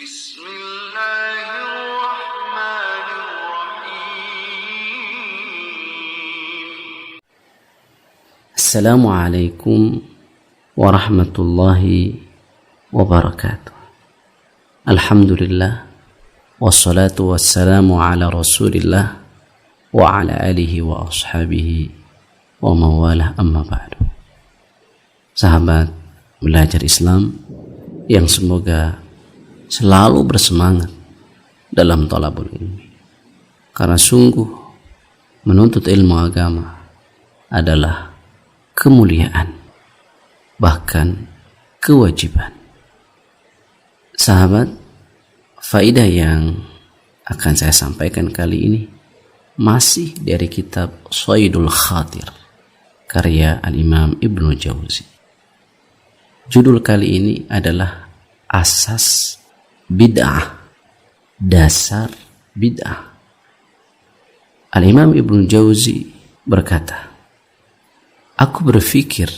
بسم الله الرحمن الرحيم. السلام عليكم ورحمة الله وبركاته. الحمد لله والصلاة والسلام على رسول الله وعلى آله وأصحابه ومن والاه, amma ba'du. Sahabat belajar Islam yang semoga selalu bersemangat dalam thalabul ilmi, karena sungguh menuntut ilmu agama adalah kemuliaan, bahkan kewajiban. Sahabat, faidah yang akan saya sampaikan kali ini masih dari kitab Shaydul Khatir karya Al-Imam Ibnu Jauzi. Judul kali ini adalah Asas Bid'ah, Dasar Bid'ah. Al-Imam Ibnu Jauzi berkata, aku berpikir,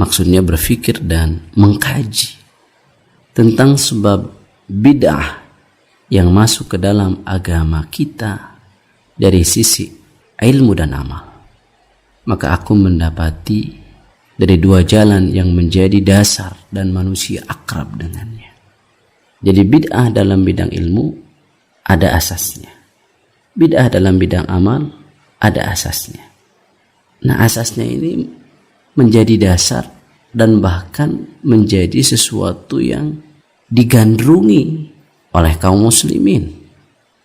maksudnya berpikir dan mengkaji tentang sebab bid'ah yang masuk ke dalam agama kita dari sisi ilmu dan amal. Maka aku mendapati dari dua jalan yang menjadi dasar dan manusia akrab dengannya. Jadi bid'ah dalam bidang ilmu ada asasnya, bid'ah dalam bidang amal ada asasnya. Nah, asasnya ini menjadi dasar dan bahkan menjadi sesuatu yang digandrungi oleh kaum muslimin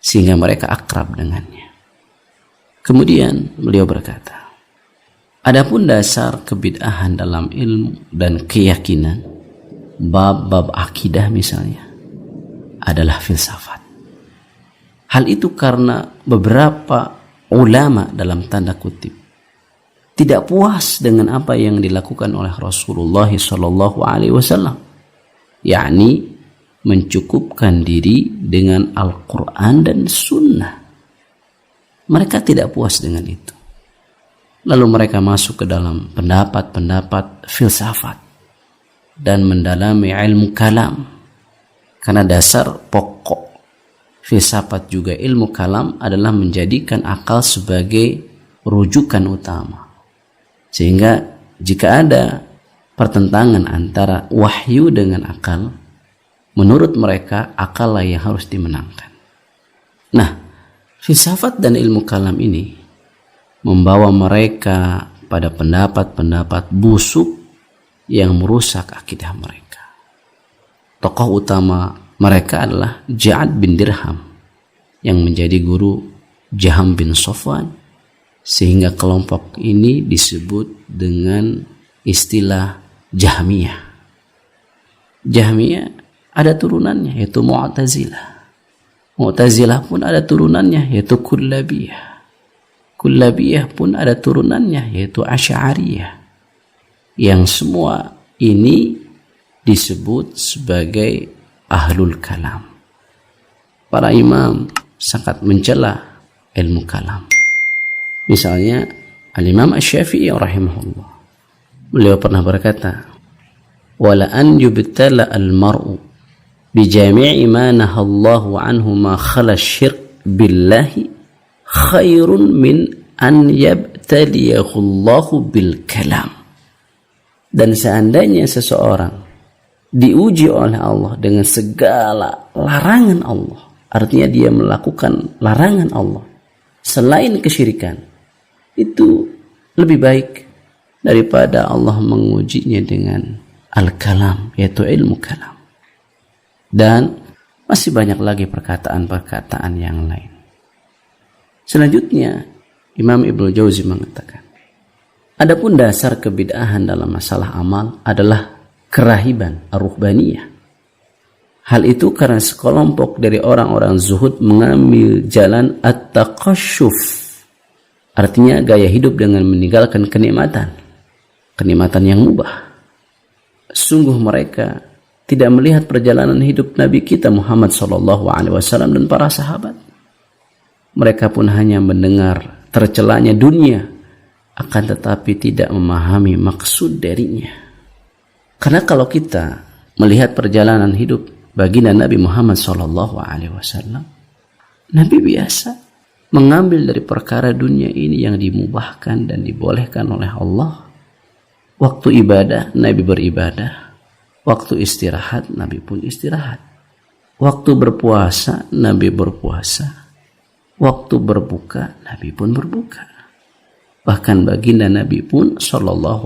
sehingga mereka akrab dengannya. Kemudian beliau berkata, adapun dasar kebid'ahan dalam ilmu dan keyakinan, bab-bab akidah misalnya, adalah filsafat. Hal itu karena beberapa ulama dalam tanda kutip tidak puas dengan apa yang dilakukan oleh Rasulullah SAW, yakni mencukupkan diri dengan Al-Quran dan Sunnah. Mereka tidak puas dengan itu. Lalu mereka masuk ke dalam pendapat-pendapat filsafat dan mendalami ilmu kalam. Karena dasar pokok filsafat juga ilmu kalam adalah menjadikan akal sebagai rujukan utama. Sehingga jika ada pertentangan antara wahyu dengan akal, menurut mereka akal lah yang harus dimenangkan. Nah, filsafat dan ilmu kalam ini membawa mereka pada pendapat-pendapat busuk yang merusak akidah mereka. Tokoh utama mereka adalah Ja'ad bin Dirham yang menjadi guru Jaham bin Safwan, sehingga kelompok ini disebut dengan istilah Jahmiyah. Jahmiyah ada turunannya yaitu Mu'tazilah. Mu'tazilah pun ada turunannya yaitu Kullabiyah. Kullabiyah pun ada turunannya yaitu Asy'ariyah. Yang semua ini disebut sebagai ahlul kalam. Para imam sangat mencela ilmu kalam. Misalnya Al-Imam Asy-Syafi'i rahimahullah, beliau pernah berkata, wala an yubtala al-mar'u bi jami'i ma nahallahu anhu ma khala syirk billahi khairun min an yabtaliyahu Allahu bil kalam. Dan seandainya seseorang diuji oleh Allah dengan segala larangan Allah, artinya dia melakukan larangan Allah selain kesyirikan, itu lebih baik daripada Allah mengujinya dengan al-kalam, yaitu ilmu kalam. Dan masih banyak lagi perkataan-perkataan yang lain. Selanjutnya Imam Ibnu Jauzi mengatakan, adapun dasar kebid'ahan dalam masalah amal adalah kerahiban ar-ruhbaniyah. Hal itu karena sekelompok dari orang-orang zuhud mengambil jalan at-taqasyuf, artinya gaya hidup dengan meninggalkan kenikmatan yang mubah. Sungguh mereka tidak melihat perjalanan hidup Nabi kita Muhammad SAW dan para sahabat. Mereka pun hanya mendengar tercelanya dunia, akan tetapi tidak memahami maksud darinya. Karena kalau kita melihat perjalanan hidup baginda Nabi Muhammad SAW, Nabi biasa mengambil dari perkara dunia ini yang dimubahkan dan dibolehkan oleh Allah. Waktu ibadah, Nabi beribadah. Waktu istirahat, Nabi pun istirahat. Waktu berpuasa, Nabi berpuasa. Waktu berbuka, Nabi pun berbuka. Bahkan baginda Nabi pun SAW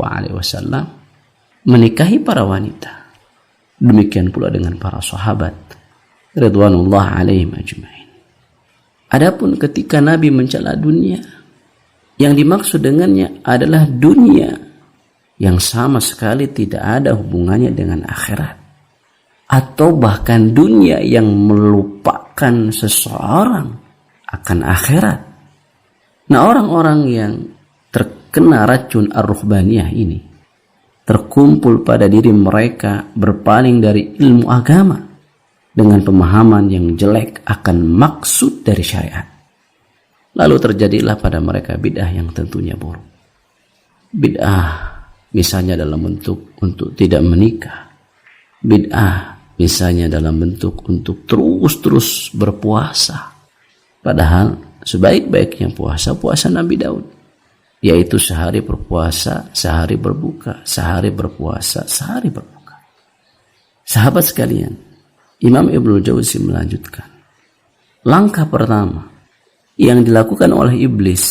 menikahi para wanita. Demikian pula dengan para sahabat ridwanullah alaihim ajma'in. Adapun ketika Nabi mencela dunia, yang dimaksud dengannya adalah dunia yang sama sekali tidak ada hubungannya dengan akhirat, atau bahkan dunia yang melupakan seseorang akan akhirat. Nah, orang-orang yang terkena racun ar-ruhbaniyah ini terkumpul pada diri mereka berpaling dari ilmu agama dengan pemahaman yang jelek akan maksud dari syariat. Lalu terjadilah pada mereka bid'ah yang tentunya buruk. Bid'ah misalnya dalam bentuk untuk tidak menikah. Bid'ah misalnya dalam bentuk untuk terus-terus berpuasa. Padahal sebaik-baiknya puasa Nabi Daud, yaitu sehari berpuasa, sehari berbuka, sehari berpuasa, sehari berbuka. Sahabat sekalian, Imam Ibnul Jauzi melanjutkan, langkah pertama yang dilakukan oleh iblis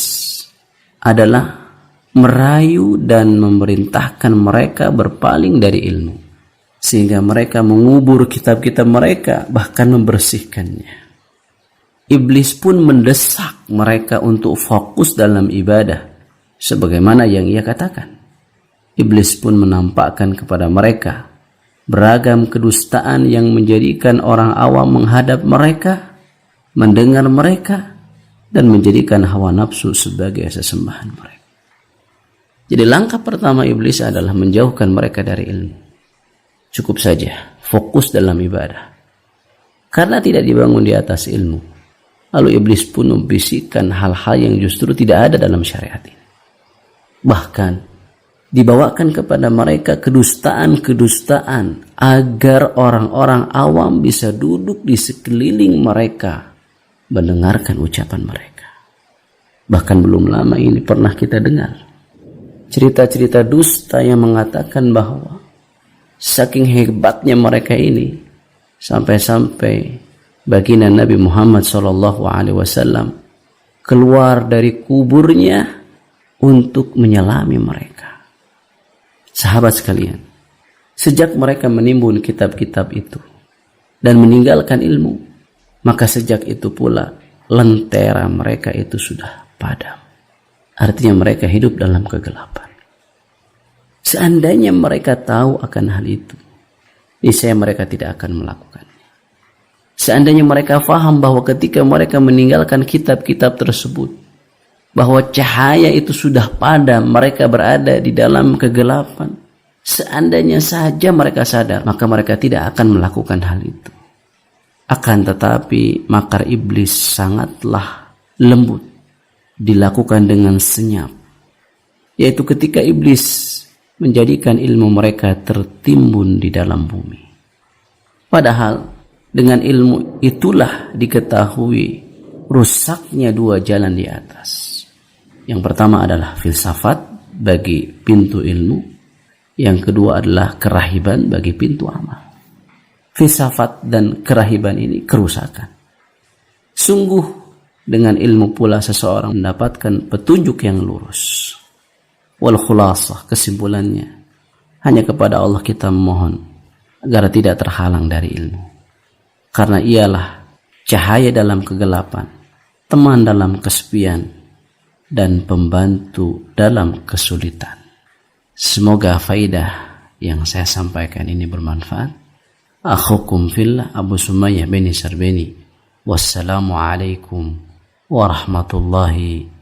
adalah merayu dan memerintahkan mereka berpaling dari ilmu, sehingga mereka mengubur kitab-kitab mereka, bahkan membersihkannya. Iblis pun mendesak mereka untuk fokus dalam ibadah, sebagaimana yang ia katakan. Iblis pun menampakkan kepada mereka beragam kedustaan yang menjadikan orang awam menghadap mereka, mendengar mereka, dan menjadikan hawa nafsu sebagai sesembahan mereka. Jadi langkah pertama iblis adalah menjauhkan mereka dari ilmu. Cukup saja fokus dalam ibadah, karena tidak dibangun di atas ilmu. Lalu iblis pun membisikkan hal-hal yang justru tidak ada dalam syariat ini. Bahkan dibawakan kepada mereka kedustaan-kedustaan agar orang-orang awam bisa duduk di sekeliling mereka mendengarkan ucapan mereka. Bahkan belum lama ini pernah kita dengar cerita-cerita dusta yang mengatakan bahwa saking hebatnya mereka ini, sampai-sampai baginda Nabi Muhammad SAW keluar dari kuburnya untuk menyelami mereka. Sahabat sekalian, sejak mereka menimbun kitab-kitab itu dan meninggalkan ilmu, maka sejak itu pula lentera mereka itu sudah padam. Artinya mereka hidup dalam kegelapan. Seandainya mereka tahu akan hal itu, niscaya mereka tidak akan melakukan. Seandainya mereka faham bahwa ketika mereka meninggalkan kitab-kitab tersebut, bahwa cahaya itu sudah padam, mereka berada di dalam kegelapan. Seandainya saja mereka sadar, maka mereka tidak akan melakukan hal itu. Akan tetapi makar iblis sangatlah lembut, dilakukan dengan senyap. Yaitu ketika iblis menjadikan ilmu mereka tertimbun di dalam bumi. Padahal dengan ilmu itulah diketahui rusaknya dua jalan di atas. Yang pertama adalah filsafat bagi pintu ilmu. Yang kedua adalah kerahiban bagi pintu amal. Filsafat dan kerahiban ini kerusakan. Sungguh dengan ilmu pula seseorang mendapatkan petunjuk yang lurus. Wal khulasah, kesimpulannya, hanya kepada Allah kita memohon agar tidak terhalang dari ilmu. Karena ialah cahaya dalam kegelapan, teman dalam kesepian, dan pembantu dalam kesulitan. Semoga faidah yang saya sampaikan ini bermanfaat. Akhukum fillah Abu Sumayyah bin Sarbeni. Wassalamualaikum warahmatullahi